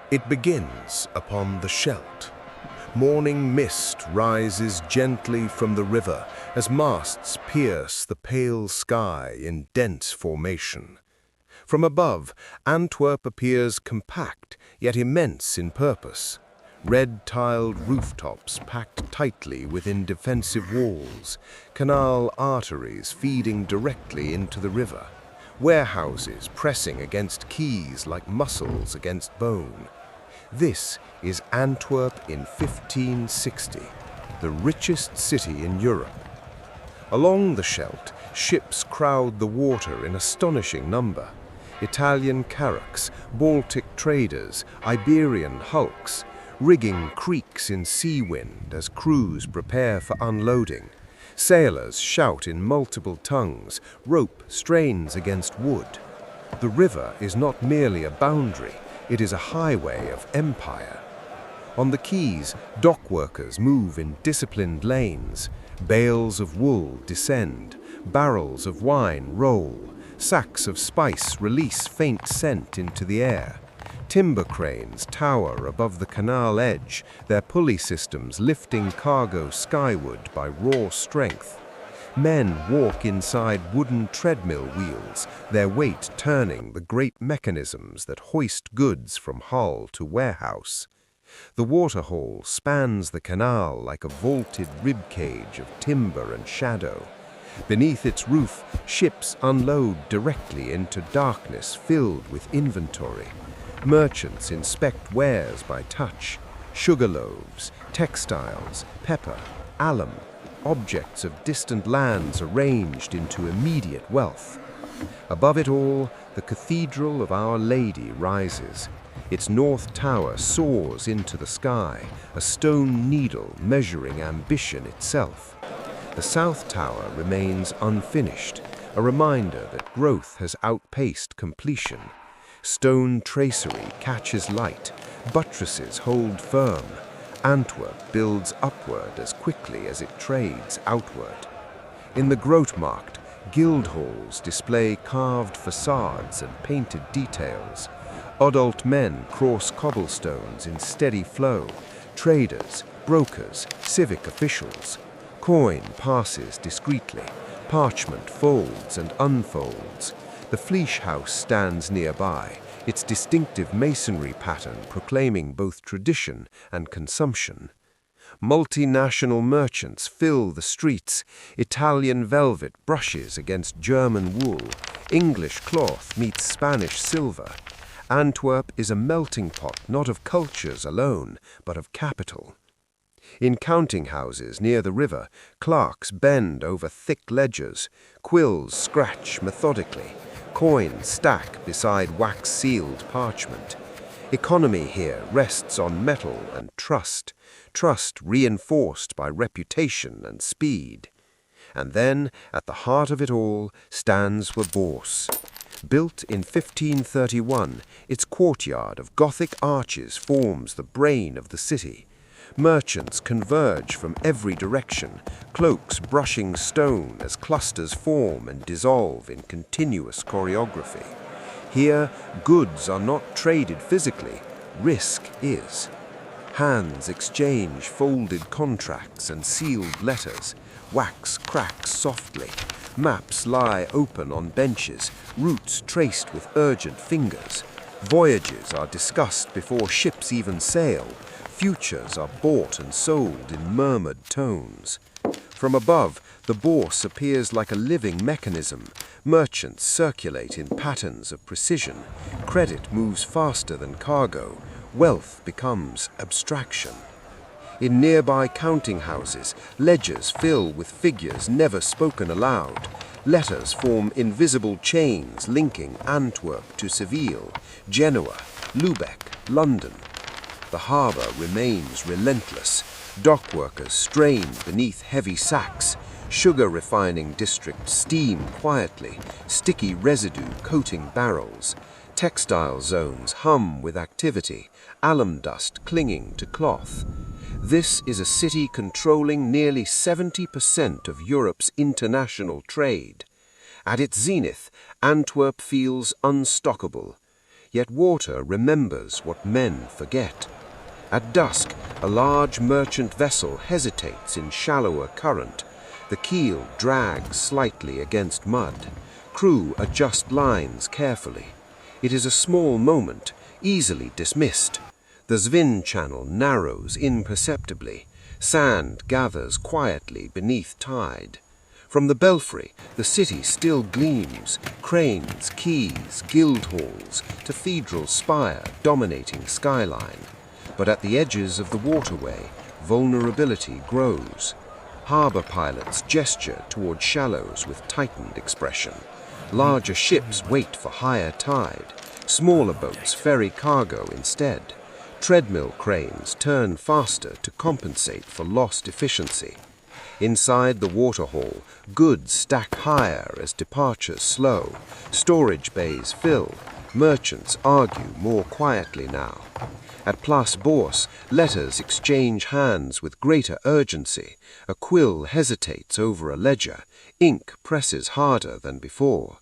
It begins upon the Scheldt. Morning mist rises gently from the river as masts pierce the pale sky in dense formation. From above, Antwerp appears compact yet immense in purpose. Red-tiled rooftops packed tightly within defensive walls, canal arteries feeding directly into the river, warehouses pressing against quays like muscles against bone. This is Antwerp in 1560, the richest city in Europe. Along the Scheldt, ships crowd the water in astonishing number. Italian carracks, Baltic traders, Iberian hulks, rigging creaks in sea wind as crews prepare for unloading. Sailors shout in multiple tongues, rope strains against wood. The river is not merely a boundary, it is a highway of empire. On the quays, dock workers move in disciplined lanes. Bales of wool descend, barrels of wine roll, sacks of spice release faint scent into the air. Timber cranes tower above the canal edge, their pulley systems lifting cargo skyward by raw strength. Men walk inside wooden treadmill wheels, their weight turning the great mechanisms that hoist goods from hull to warehouse. The waterhole spans the canal like a vaulted ribcage of timber and shadow. Beneath its roof, ships unload directly into darkness filled with inventory. Merchants inspect wares by touch. Sugar loaves, textiles, pepper, alum, objects of distant lands arranged into immediate wealth. Above it all, the Cathedral of Our Lady rises. Its north tower soars into the sky, a stone needle measuring ambition itself. The south tower remains unfinished, a reminder that growth has outpaced completion. Stone tracery catches light, buttresses hold firm. Antwerp builds upward as quickly as it trades outward. In the Grootmarkt, guild halls display carved facades and painted details. Adult men cross cobblestones in steady flow. Traders, brokers, civic officials. Coin passes discreetly. Parchment folds and unfolds. The Fleece House stands nearby, its distinctive masonry pattern proclaiming both tradition and consumption. Multinational merchants fill the streets. Italian velvet brushes against German wool. English cloth meets Spanish silver. Antwerp is a melting pot not of cultures alone, but of capital. In counting houses near the river, clerks bend over thick ledgers. Quills scratch methodically. Coins stack beside wax-sealed parchment. Economy here rests on metal and trust reinforced by reputation and speed. And then, at the heart of it all, stands the Bourse. Built in 1531, its courtyard of Gothic arches forms the brain of the city. Merchants converge from every direction, cloaks brushing stone as clusters form and dissolve in continuous choreography. Here, goods are not traded physically, risk is. Hands exchange folded contracts and sealed letters. Wax cracks softly. Maps lie open on benches, routes traced with urgent fingers. Voyages are discussed before ships even sail. Futures are bought and sold in murmured tones. From above, the Bourse appears like a living mechanism. Merchants circulate in patterns of precision. Credit moves faster than cargo. Wealth becomes abstraction. In nearby counting houses, ledgers fill with figures never spoken aloud. Letters form invisible chains linking Antwerp to Seville, Genoa, Lubeck, London. The harbour remains relentless. Dock workers strain beneath heavy sacks. Sugar refining districts steam quietly, sticky residue coating barrels. Textile zones hum with activity, alum dust clinging to cloth. This is a city controlling nearly 70% of Europe's international trade. At its zenith, Antwerp feels unstockable. Yet water remembers what men forget. At dusk, a large merchant vessel hesitates in shallower current. The keel drags slightly against mud. Crew adjust lines carefully. It is a small moment, easily dismissed. The Zvin channel narrows imperceptibly. Sand gathers quietly beneath tide. From the belfry, the city still gleams. Cranes, quays, guild halls, cathedral spire dominating skyline. But at the edges of the waterway, vulnerability grows. Harbor pilots gesture toward shallows with tightened expression. Larger ships wait for higher tide. Smaller boats ferry cargo instead. Treadmill cranes turn faster to compensate for lost efficiency. Inside the water hall, goods stack higher as departures slow. Storage bays fill. Merchants argue more quietly now. At Place Bourse, letters exchange hands with greater urgency. A quill hesitates over a ledger. Ink presses harder than before.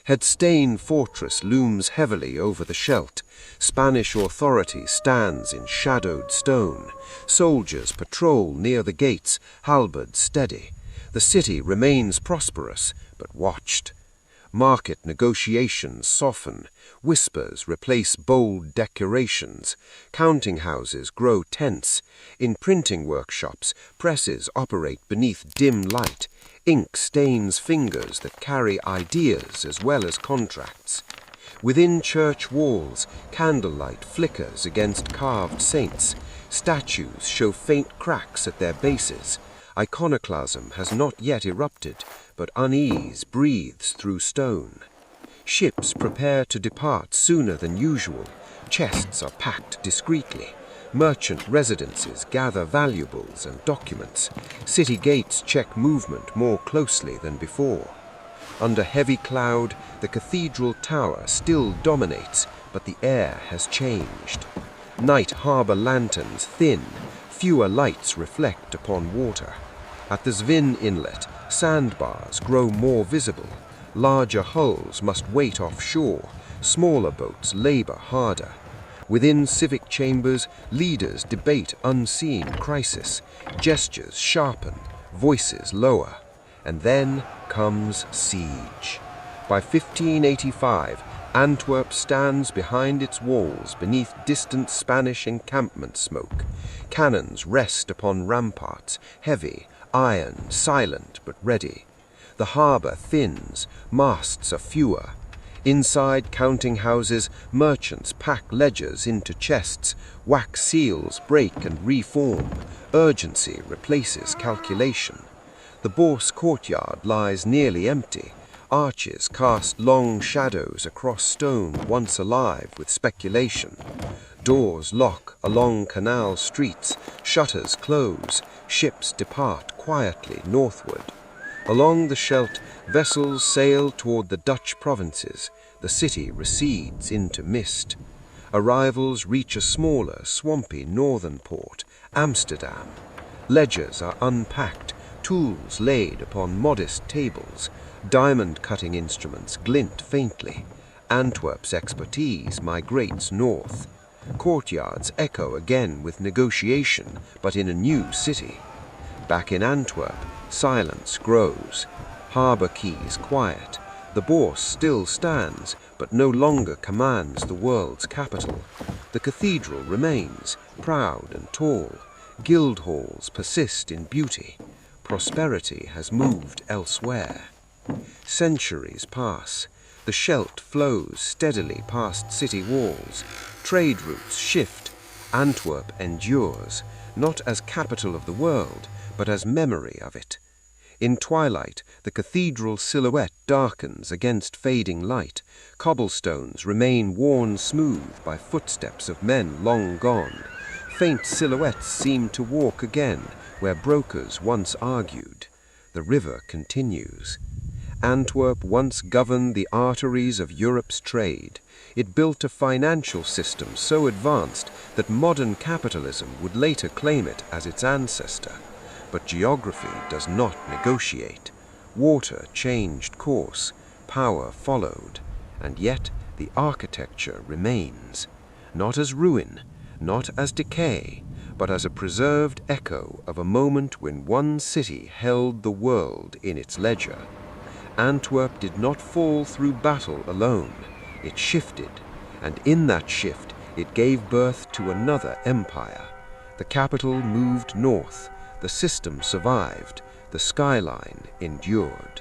Het Steen Fortress looms heavily over the Scheldt. Spanish authority stands in shadowed stone. Soldiers patrol near the gates, halberds steady. The city remains prosperous, but watched. Market negotiations soften. Whispers replace bold decorations. Counting houses grow tense. In printing workshops, presses operate beneath dim light. Ink stains fingers that carry ideas as well as contracts. Within church walls, candlelight flickers against carved saints. Statues show faint cracks at their bases. Iconoclasm has not yet erupted, but unease breathes through stone. Ships prepare to depart sooner than usual. Chests are packed discreetly. Merchant residences gather valuables and documents. City gates check movement more closely than before. Under heavy cloud, the cathedral tower still dominates, but the air has changed. Night harbor lanterns thin. Fewer lights reflect upon water. At the Zvin inlet, sandbars grow more visible. Larger hulls must wait offshore. Smaller boats labor harder. Within civic chambers, leaders debate unseen crisis. Gestures sharpen, voices lower. And then comes siege. By 1585, Antwerp stands behind its walls beneath distant Spanish encampment smoke. Cannons rest upon ramparts, heavy, iron, silent but ready. The harbor thins, masts are fewer. Inside counting houses, merchants pack ledgers into chests. Wax seals break and reform. Urgency replaces calculation. The Bourse courtyard lies nearly empty. Arches cast long shadows across stone once alive with speculation. Doors lock along canal streets. Shutters close. Ships depart quietly northward. Along the Scheldt, vessels sail toward the Dutch provinces. The city recedes into mist. Arrivals reach a smaller, swampy northern port, Amsterdam. Ledgers are unpacked, tools laid upon modest tables. Diamond-cutting instruments glint faintly. Antwerp's expertise migrates north. Courtyards echo again with negotiation, but in a new city. Back in Antwerp, silence grows. Harbor quays quiet. The Bourse still stands, but no longer commands the world's capital. The cathedral remains, proud and tall. Guild halls persist in beauty. Prosperity has moved elsewhere. Centuries pass. The Scheldt flows steadily past city walls. Trade routes shift. Antwerp endures, not as capital of the world, but as memory of it. In twilight, the cathedral silhouette darkens against fading light. Cobblestones remain worn smooth by footsteps of men long gone. Faint silhouettes seem to walk again where brokers once argued. The river continues. Antwerp once governed the arteries of Europe's trade. It built a financial system so advanced that modern capitalism would later claim it as its ancestor. But geography does not negotiate. Water changed course, power followed, and yet the the architecture remains, not as ruin, not as decay, but as a preserved echo of a moment when one city held the world in its ledger. Antwerp did not fall through battle alone. It shifted, and in that shift it gave birth to another empire. The capital moved north, the system survived, the skyline endured.